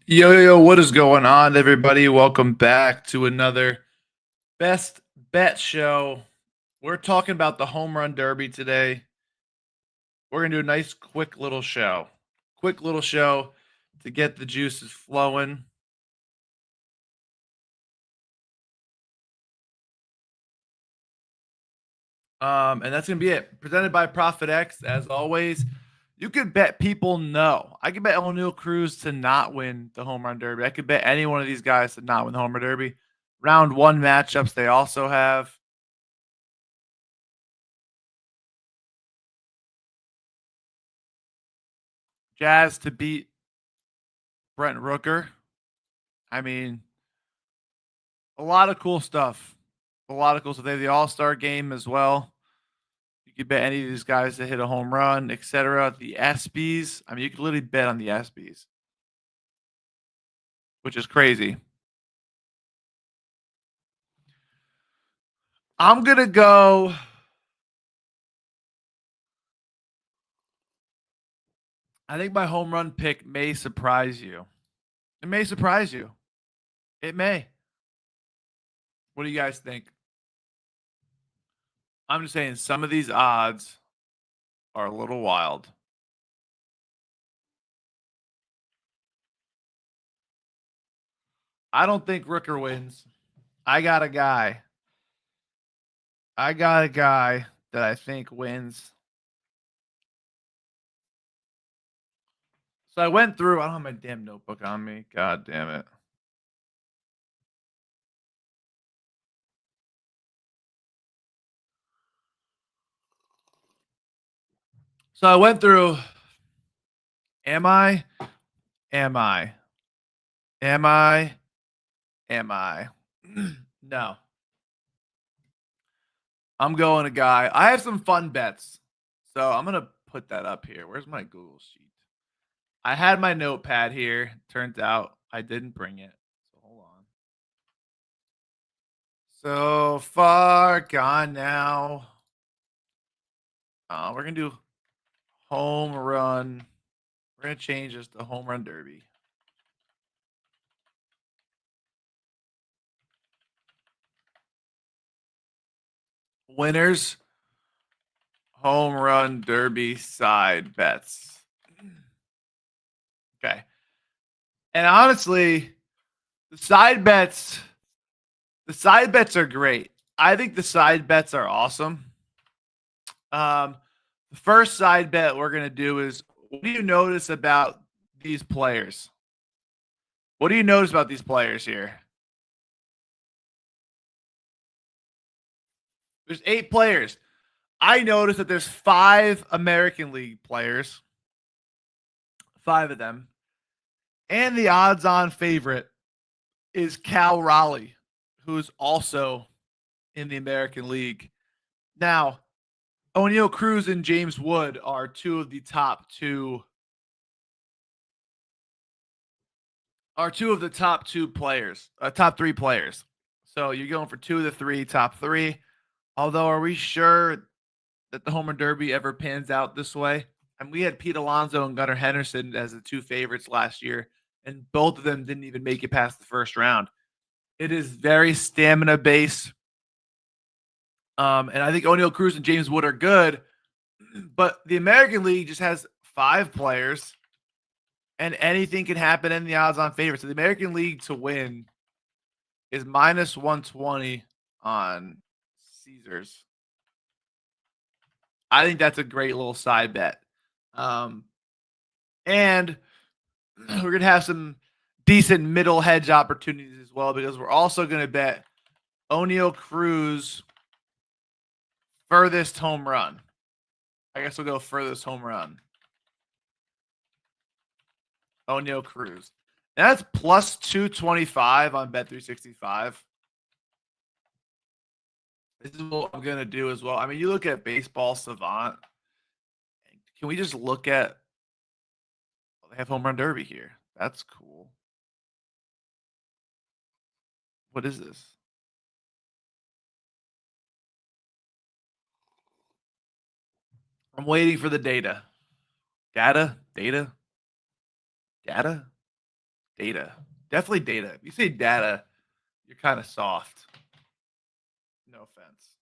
Yo, what is going on, everybody? Welcome back to another Best Bet show. We're talking about the home run derby today. We're going to do a nice, quick little show. Quick little show to get the juices flowing. And that's going to be it. Presented by Profit X, as always. You could bet people no. I could bet O'Neal Cruz to not win the home run derby. I could bet any one of these guys to not win the home run derby. Round one matchups they also have. Jazz to beat Brent Rooker. I mean, a lot of cool stuff. A lot of cool stuff. They have the All Star game as well. You could bet any of these guys to hit a home run, etc. The ESPYs. I mean, you could literally bet on the ESPYs, which is crazy. I'm gonna go. I think my home run pick may surprise you. It may surprise you. It may. What do you guys think? I'm just saying some of these odds are a little wild. I don't think Rooker wins. I got a guy. I got a guy that I think wins. So I went through. I don't have my damn notebook on me. God damn it. So I went through. Am I? Am I? Am I? Am I? No. I'm going a guy. I have some fun bets. So I'm going to put that up here. Where's my Google sheet? I had my notepad here. Turns out I didn't bring it. So hold on. So far gone now. We're going to do home run. We're going to change this to home run derby. Winners home run derby side bets. Okay. And honestly, the side bets are great. I think the side bets are awesome. The first side bet we're going to do is, what do you notice about these players? What do you notice about these players here? There's 8 players. I noticed that there's 5 American League players. 5 of them. And the odds-on favorite is Cal Raleigh, who's also in the American League. Now, O'Neal Cruz and James Wood are two of the top two players, top 3 players. So you're going for 2 of the 3 top 3. Although, are we sure that the home run derby ever pans out this way? And we had Pete Alonso and Gunnar Henderson as the 2 favorites last year, and both of them didn't even make it past the first round. It is very stamina based. And I think O'Neal Cruz and James Wood are good, but the American League just has 5 players, and anything can happen in the odds-on favorite. So the American League to win is minus 120 on Caesars. I think that's a great little side bet. And we're going to have some decent middle hedge opportunities as well, because we're also going to bet O'Neal Cruz furthest home run. I guess we'll go furthest home run. O'Neal Cruz. That's plus 225 on Bet365. This is what I'm going to do as well. I mean, you look at Baseball Savant. Can we just look at, they have home run derby here. That's cool. What is this? I'm waiting for the data. Data? Data. Definitely data. If you say data, you're kind of soft. No offense.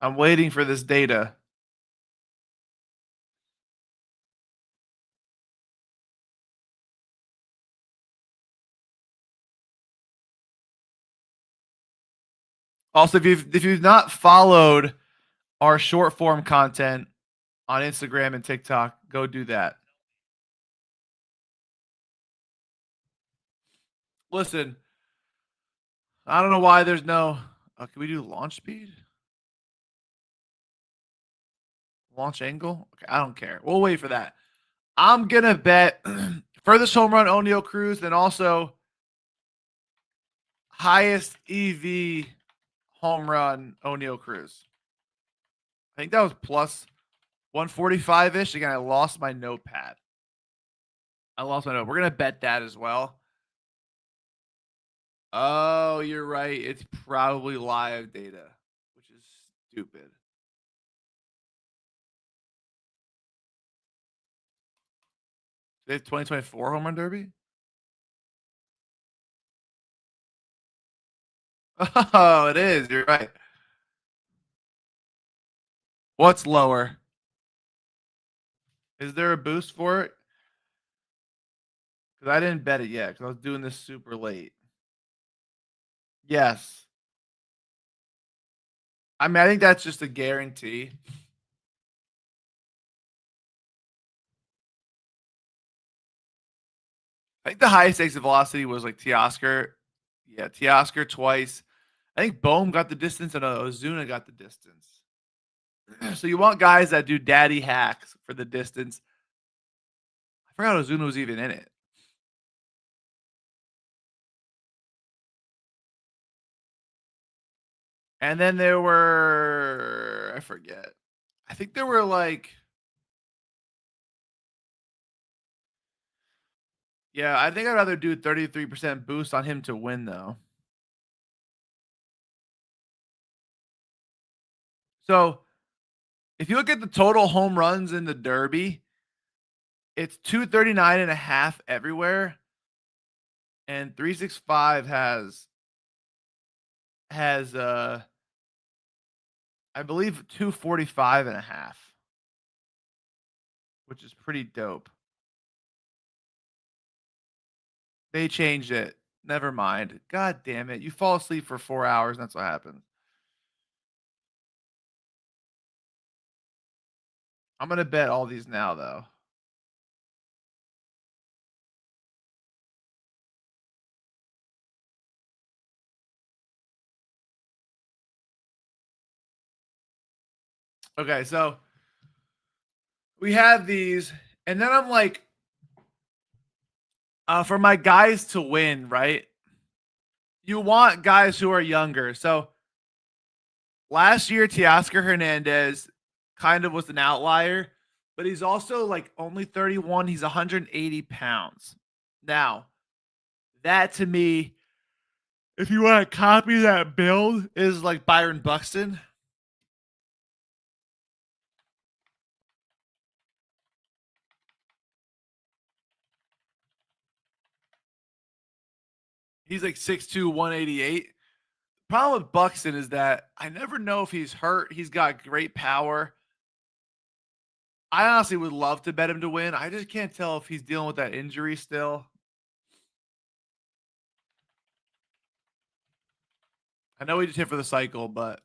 I'm waiting for this data. Also, if you've not followed our short form content on Instagram and TikTok, go do that. Listen, I don't know why there's no. Can we do launch speed? Launch angle? Okay, I don't care. We'll wait for that. I'm gonna bet furthest home run O'Neal Cruz, and also highest EV home run O'Neal Cruz. I think that was plus 145 ish. Again, I lost my notepad. I lost my note. We're gonna bet that as well. Oh, you're right. It's probably live data, which is stupid. They have 2024 home run derby. Oh, it is. You're right. What's lower? Is there a boost for it? Because I didn't bet it yet because I was doing this super late. Yes. I mean, I think that's just a guarantee. I think the highest exit velocity was like Teoscar. Yeah, Teoscar twice. I think Bohm got the distance and Ozuna got the distance. So you want guys that do daddy hacks for the distance. I forgot Ozuna was even in it. And then there were, I forget. I think there were like, yeah, I think I'd rather do 33% boost on him to win though. So if you look at the total home runs in the Derby, it's 239 and a half everywhere. And 365 has I believe 245 and a half, which is pretty dope. They changed it. Never mind. God damn it. You fall asleep for 4 hours and that's what happens. I'm going to bet all these now though. Okay, so we have these and then I'm like for my guys to win, right? You want guys who are younger. So last year, Teoscar Hernandez kind of was an outlier, but he's also like only 31. He's 180 pounds. Now, that to me, if you want to copy that build, is like Byron Buxton. He's like 6'2, 188. Problem with Buxton is that I never know if he's hurt. He's got great power. I honestly would love to bet him to win. I just can't tell if he's dealing with that injury still. I know he just hit for the cycle, but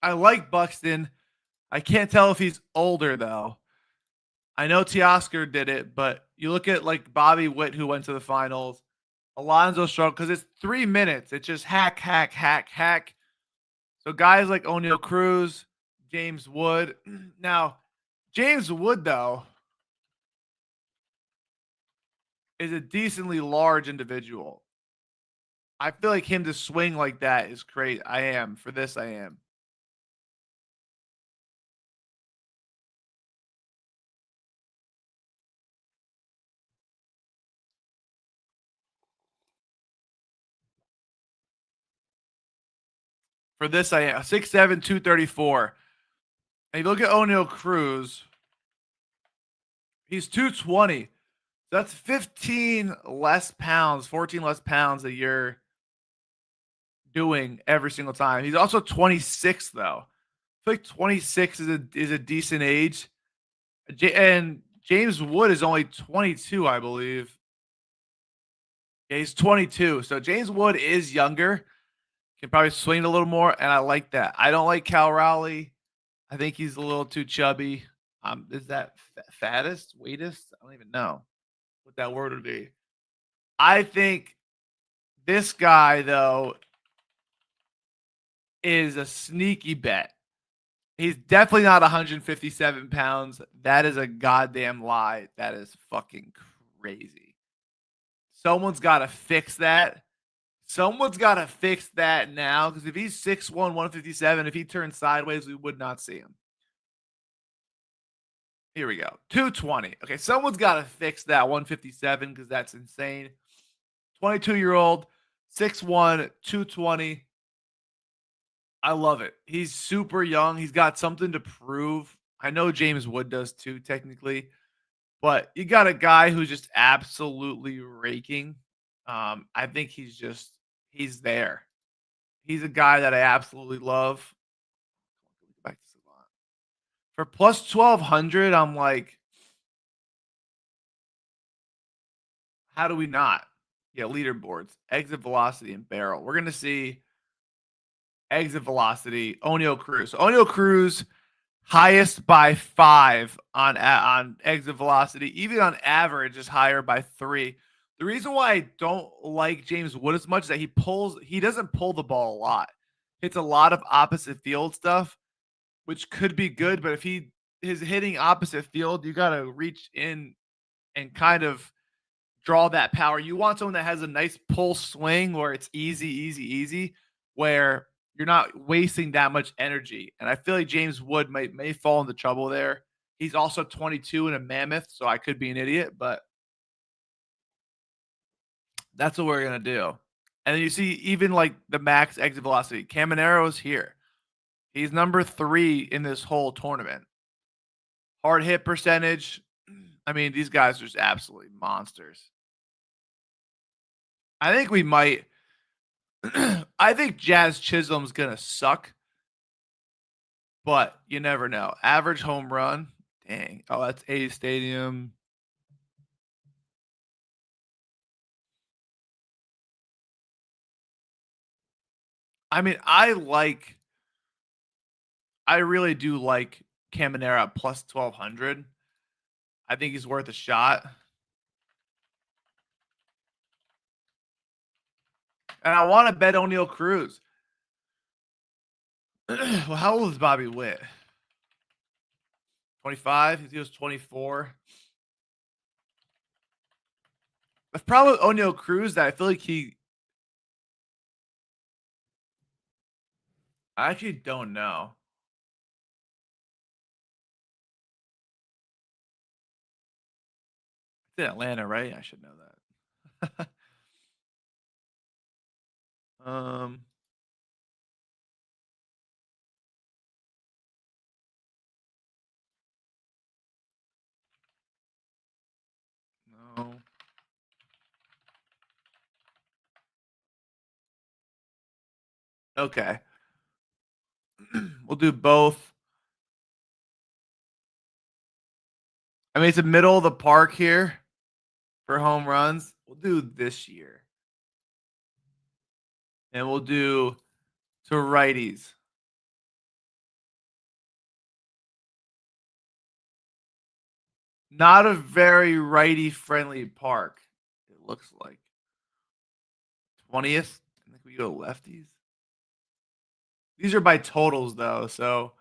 I like Buxton. I can't tell if he's older though. I know Teoscar did it, but you look at like Bobby Witt who went to the finals. Alonzo struggled because it's 3 minutes. It's just hack, hack, hack, hack. So guys like O'Neal Cruz, James Wood. Now, James Wood though is a decently large individual. I feel like him to swing like that is crazy. I am. For this, I am. For this, I am. 6'7", 234. And you look at O'Neal Cruz, he's 220. That's 15 less pounds, 14 less pounds that you're doing every single time. He's also 26 though. I feel like 26 is a decent age. And James Wood is only 22, I believe. Yeah, he's 22. So James Wood is younger. Can probably swing a little more, and I like that. I don't like Cal Raleigh. I think he's a little too chubby. Is that fattest, weightest? I don't even know what that word would be. I think this guy though is a sneaky bet. He's definitely not 157 pounds. That is a goddamn lie. That is fucking crazy. Someone's got to fix that. Someone's got to fix that now because if he's 6'1", 157, if he turns sideways, we would not see him. Here we go. 220. Okay, someone's got to fix that 157 because that's insane. 22-year-old, 6'1", 220. I love it. He's super young. He's got something to prove. I know James Wood does too, technically, but you got a guy who's just absolutely raking. I think he's there. He's a guy that I absolutely love. Back to Savant. For plus 1200, I'm like, how do we not? Yeah, leaderboards, exit velocity, and barrel. We're gonna see exit velocity. O'Neal Cruz. O'Neal Cruz highest by 5 on exit velocity. Even on average is higher by 3. The reason why I don't like James Wood as much is that he doesn't pull the ball a lot. Hits a lot of opposite field stuff, which could be good, but if he is hitting opposite field, you got to reach in and kind of draw that power. You want someone that has a nice pull swing where it's easy, easy, easy, where you're not wasting that much energy. And I feel like James Wood may fall into trouble there. He's also 22 and a mammoth, so I could be an idiot, but that's what we're gonna do. And then you see even like the max exit velocity. Camanero's here. He's number 3 in this whole tournament. Hard hit percentage. I mean, these guys are just absolutely monsters. I think we might. I think Jazz Chisholm's gonna suck, but you never know. Average home run. Dang. Oh, that's A Stadium. I mean, I really do like Caminera plus 1200. I think he's worth a shot. And I want to bet O'Neal Cruz. Well, how old is Bobby Witt? 25? He was 24. The problem with O'Neal Cruz that I feel like I actually don't know. It's in Atlanta, right? I should know that. um, no. Okay. We'll do both. I mean, it's the middle of the park here for home runs. We'll do this year. And we'll do to righties. Not a very righty friendly park, it looks like. 20th. I think we go lefties. These are by totals though, so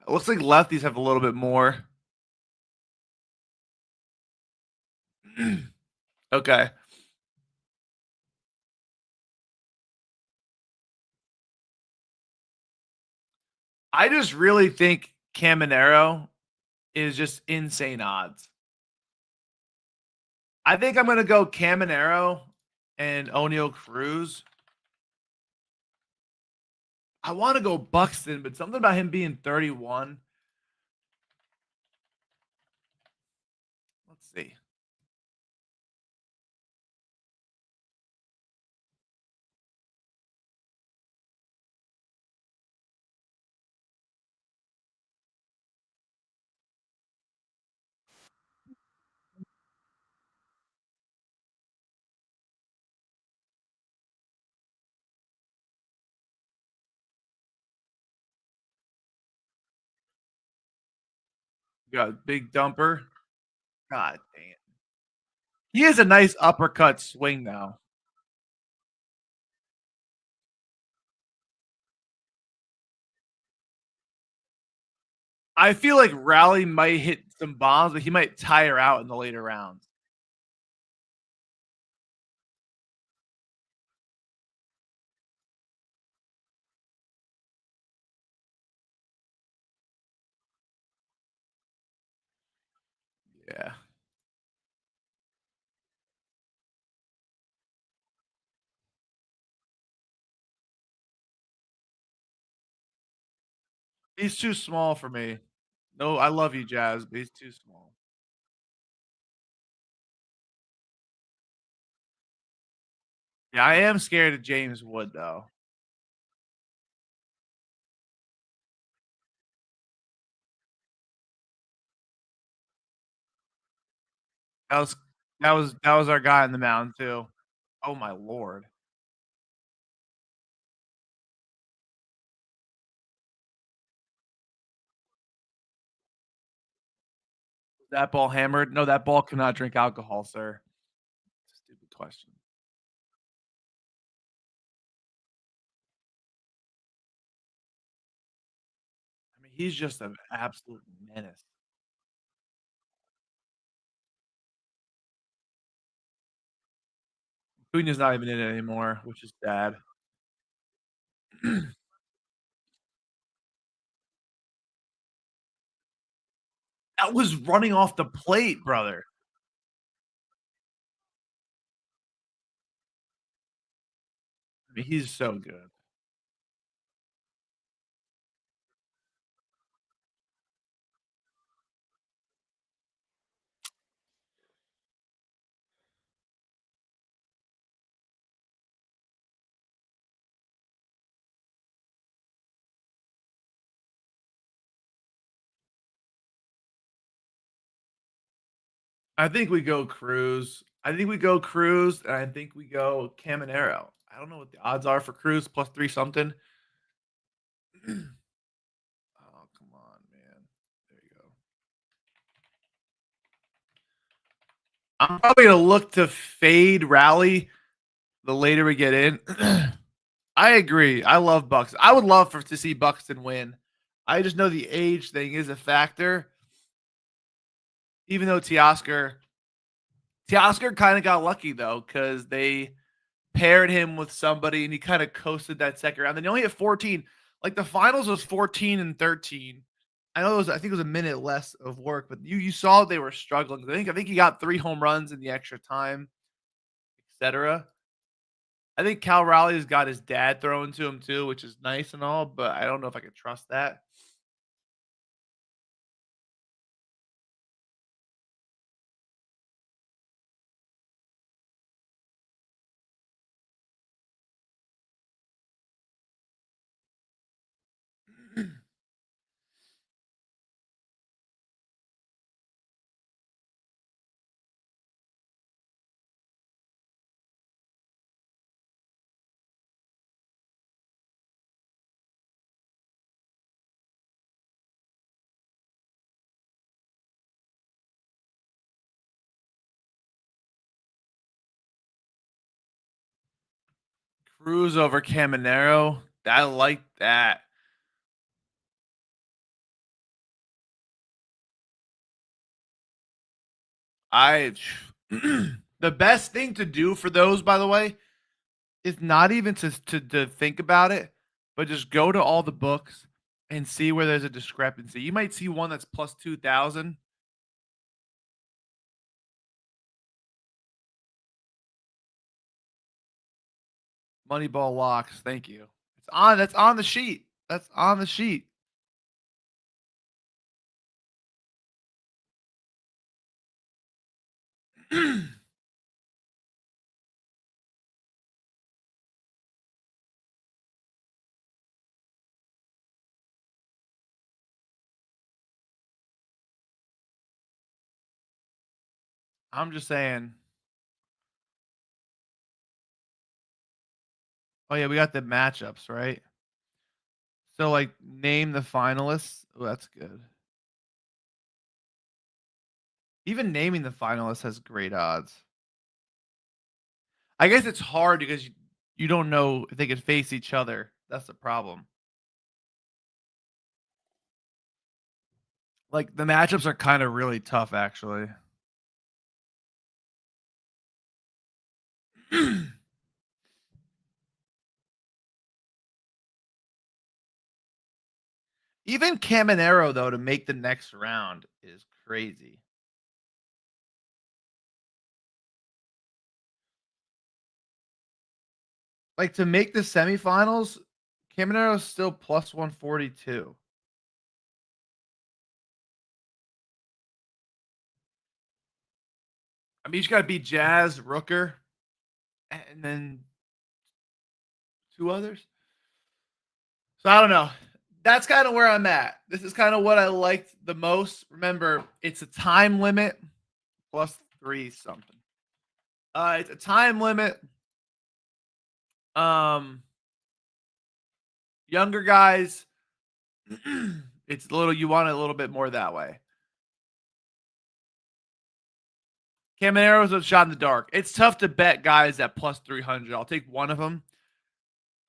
it looks like lefties have a little bit more. Okay. I just really think Caminero is just insane odds. I think I'm gonna go Caminero and O'Neal Cruz. I want to go Buxton, but something about him being 31. Let's see. We got Big Dumper. God damn. He has a nice uppercut swing though. I feel like Rally might hit some bombs, but he might tire out in the later rounds. Yeah. He's too small for me. No, I love you, Jazz, but he's too small. Yeah, I am scared of James Wood though. That was that was our guy in the mound too. Oh my lord. That ball hammered? No, that ball cannot drink alcohol, sir. Stupid question. I mean, he's just an absolute menace. Cunha's not even in it anymore, which is sad. That was running off the plate, brother. I mean, he's so good. I think we go Cruz. I think we go Cruz, and I think we go Caminero. I don't know what the odds are for Cruz plus three something. Oh, come on, man. There you go. I'm probably gonna look to fade rally the later we get in. I agree. I love Bucks. I would love to see Buxton win. I just know the age thing is a factor. Even though Teoscar kind of got lucky though, because they paired him with somebody and he kind of coasted that second round. Then he only hit 14. Like the finals was 14 and 13. I think it was a minute less of work, but you saw they were struggling. I think he got 3 home runs in the extra time, etc. I think Cal Raleigh's got his dad throwing to him too, which is nice and all, but I don't know if I could trust that. Cruz over Caminero. I like that. I the best thing to do for those, by the way, is not even to think about it, but just go to all the books and see where there's a discrepancy. You might see one that's plus 2,000. Moneyball locks. Thank you. It's on. That's on the sheet. That's on the sheet. I'm just saying. Oh yeah, we got the matchups, right? So like name the finalists. Oh, that's good. Even naming the finalists has great odds. I guess it's hard because you don't know if they could face each other. That's the problem. Like the matchups are kind of really tough, actually. Even Caminero though to make the next round is crazy. Like to make the semifinals, Caminero's still plus 142. I mean, you just got to beat Jazz, Rooker, and then two others. So I don't know. That's kind of where I'm at. This is kind of what I liked the most. Remember, it's a time limit plus 3 something. It's a time limit. Younger guys, it's a little, you want it a little bit more that way. Caminero's a shot in the dark. It's tough to bet guys at plus 300. I'll take one of them.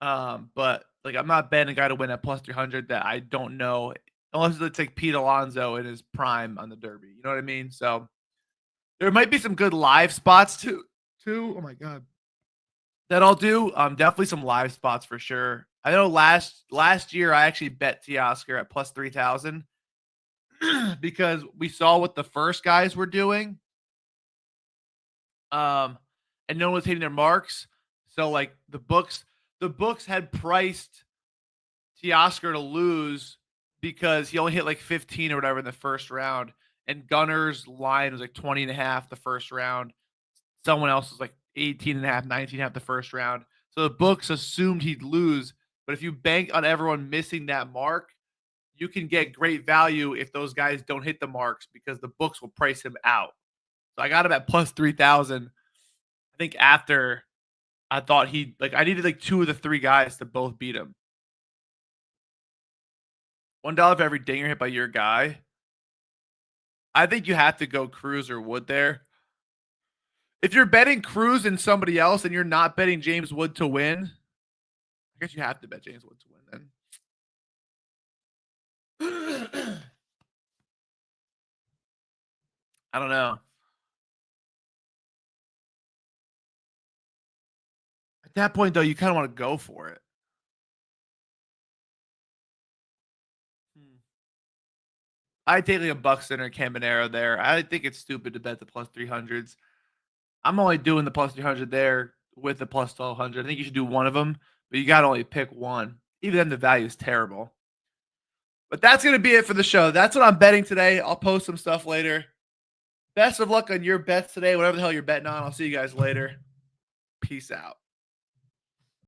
But like I'm not betting a guy to win at plus 300 that I don't know unless it's like Pete Alonso in his prime on the Derby. You know what I mean? So there might be some good live spots too. Oh my god. That I'll do. Definitely some live spots for sure. I know last year I actually bet Teoscar at plus 3,000 because we saw what the first guys were doing. And no one was hitting their marks. So like the books had priced Teoscar to lose because he only hit like 15 or whatever in the first round. And Gunner's line was like 20 and a half the first round. Someone else was like 18 and a half, 19 and a half the first round. So the books assumed he'd lose. But if you bank on everyone missing that mark, you can get great value if those guys don't hit the marks because the books will price him out. So I got him at plus 3,000. I think after I thought I needed like 2 of the 3 guys to both beat him. $1 for every dinger hit by your guy. I think you have to go Cruz or Wood there. If you're betting Cruz and somebody else and you're not betting James Wood to win, I guess you have to bet James Wood to win then. I don't know. At that point, though, you kind of want to go for it. I take like a Buxton or Caminero there. I think it's stupid to bet the plus 300s. I'm only doing the plus 300 there with the plus 1200. I think you should do one of them, but you got to only pick one. Even then, the value is terrible. But that's going to be it for the show. That's what I'm betting today. I'll post some stuff later. Best of luck on your bets today, whatever the hell you're betting on. I'll see you guys later. Peace out.